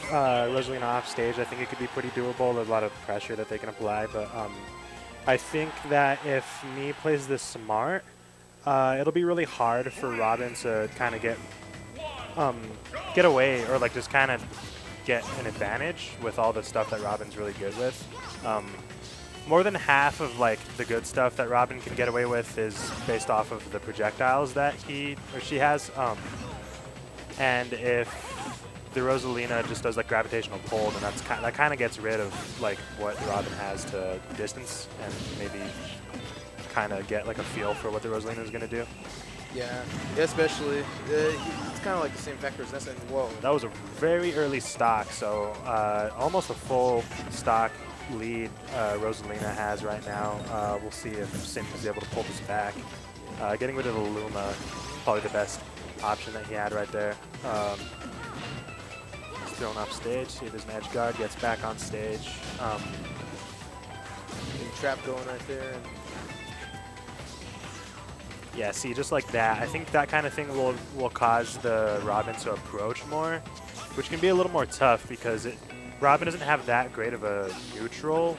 Rosalina off stage, I think it could be pretty doable. There's a lot of pressure that they can apply, but I think that if Mee plays this smart, it'll be really hard for Robin to kind of get away or like just kind of get an advantage with all the stuff that Robin's really good with. More than half of like the good stuff that Robin can get away with is based off of the projectiles that he or she has. And if the Rosalina just does like gravitational pull, then that kind of gets rid of like what Robin has to distance and maybe kind of get like a feel for what the Rosalina is going to do. Yeah, especially it's kind of like the same factor as Nessa. And whoa, that was a very early stock, so almost a full stock lead Rosalina has right now. We'll see if Syinn is able to pull this back. Getting rid of the Luma, probably the best option that he had right there. He's thrown off stage. See if there's an edge guard. Gets back on stage. Trap going right there. And yeah, see, just like that. I think that kind of thing will cause the Robin to approach more, which can be a little more tough because Robin doesn't have that great of a neutral,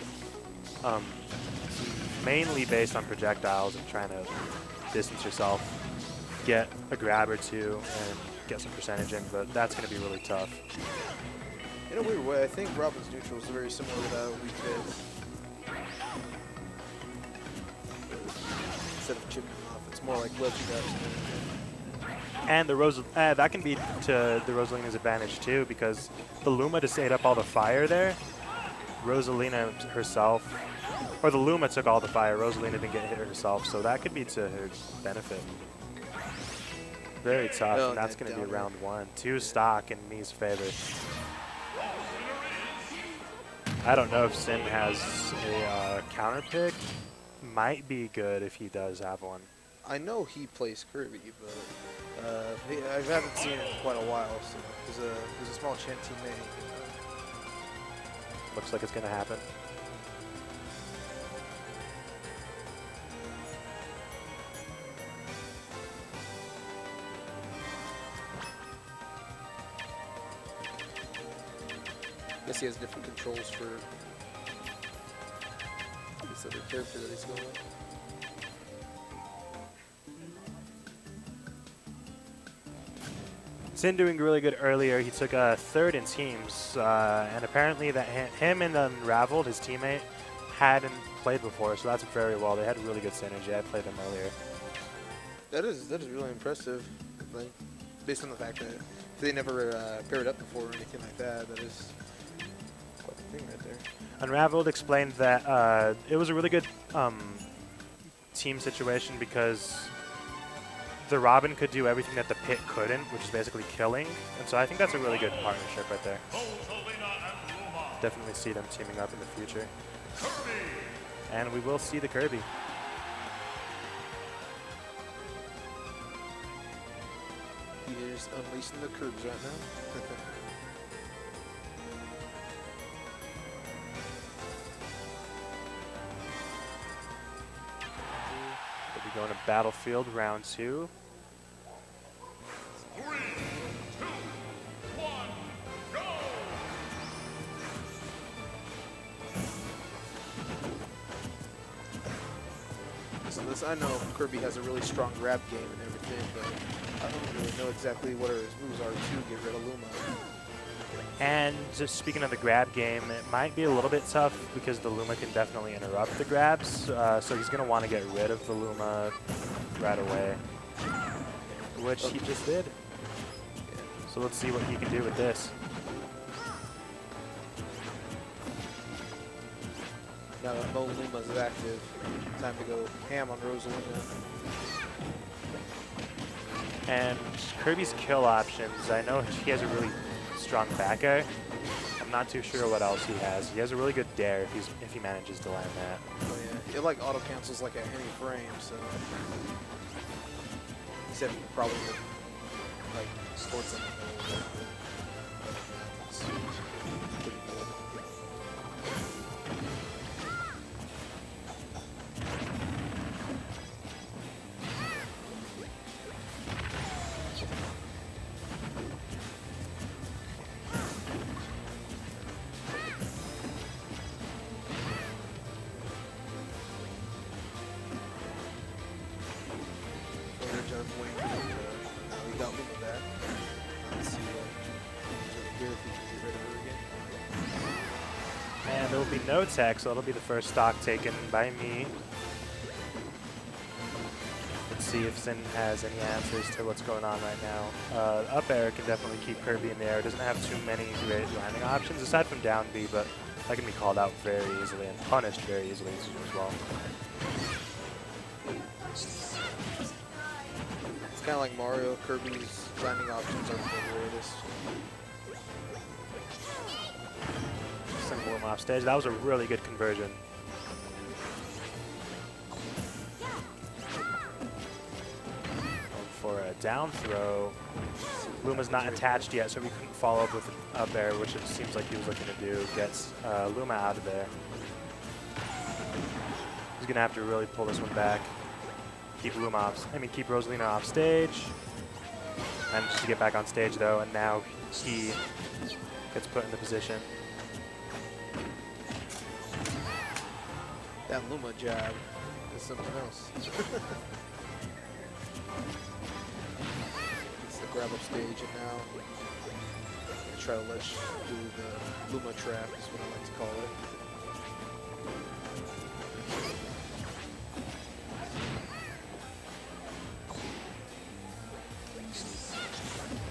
mainly based on projectiles and trying to distance yourself, get a grab or two, and get some percentage in, but that's going to be really tough. In a weird way, I think Robin's neutral is very similar to that weak phase. Instead of chipping off, it's more like ledge grabs. And the that can be to the Rosalina's advantage too, because the Luma just ate up all the fire there. Rosalina herself, or the Luma took all the fire. Rosalina didn't get hit herself, so that could be to her benefit. Very tough, and that's going to be round 1. 2 stock in Mee's favor. I don't know if Syinn has a counter pick. Might be good if he does have one. I know he plays Kirby, but I haven't seen it in quite a while, so there's a small chance he may. Looks like it's going to happen. I guess he has different controls for this other character that he's going with. Syinn doing really good earlier. He took a 3rd in teams, and apparently that him and Unraveled, his teammate, hadn't played before, so that's very well. They had really good synergy. I played them earlier. That is really impressive, like, based on the fact that they never paired up before or anything like that. That is quite the thing right there. Unraveled explained that it was a really good team situation because the Robin could do everything that the Pit couldn't, which is basically killing. And so I think that's a really good partnership right there. Definitely see them teaming up in the future. And we will see the Kirby. He is unleashing the Kirbs right now. We'll be going to Battlefield round 2. 3, 2, 1, go! I know Kirby has a really strong grab game and everything, but I don't really know exactly what his moves are to get rid of Luma. And just speaking of the grab game, it might be a little bit tough because the Luma can definitely interrupt the grabs. So he's going to want to get rid of the Luma right away, which he just did. So let's see what he can do with this. Now that no Luma is active, time to go ham on Rosalina. And Kirby's kill options, I know he has a really strong back air. I'm not too sure what else he has. He has a really good dare if he manages to land that. Oh yeah, it like auto cancels like at any frame, so except probably like sports in the middle. It's pretty cool. here if we can get rid of her again. And there will be no tech, so it'll be the first stock taken by me. Let's see if Syinn has any answers to what's going on right now. Up air can definitely keep Kirby in the air. It doesn't have too many great landing options, aside from down B, but that can be called out very easily and punished very easily as well. It's kind of like Mario. Kirby's landing options aren't the greatest. Send him off stage. That was a really good conversion. For a down throw, Luma's not attached yet, so we couldn't follow up with an up air, which it seems like he was looking to do. Gets Luma out of there. He's gonna have to really pull this one back. Keep keep Rosalina off stage. Manages to get back on stage though, and now he gets put in the position. That Luma jab is something else. It's the grab up stage, and now I try to let you do the Luma trap, is what I like to call it.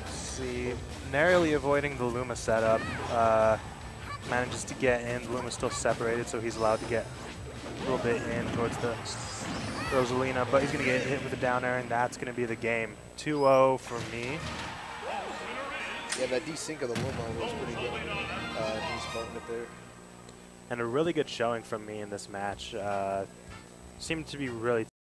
See, narrowly avoiding the Luma setup. Manages to get in. The Luma's still separated, so he's allowed to get a little bit in towards the Rosalina, but he's going to get hit with a down air, and that's going to be the game. 2-0 for me. Yeah, that desync of the Luma was pretty good. He's farmed it there. And a really good showing from me in this match. Seemed to be really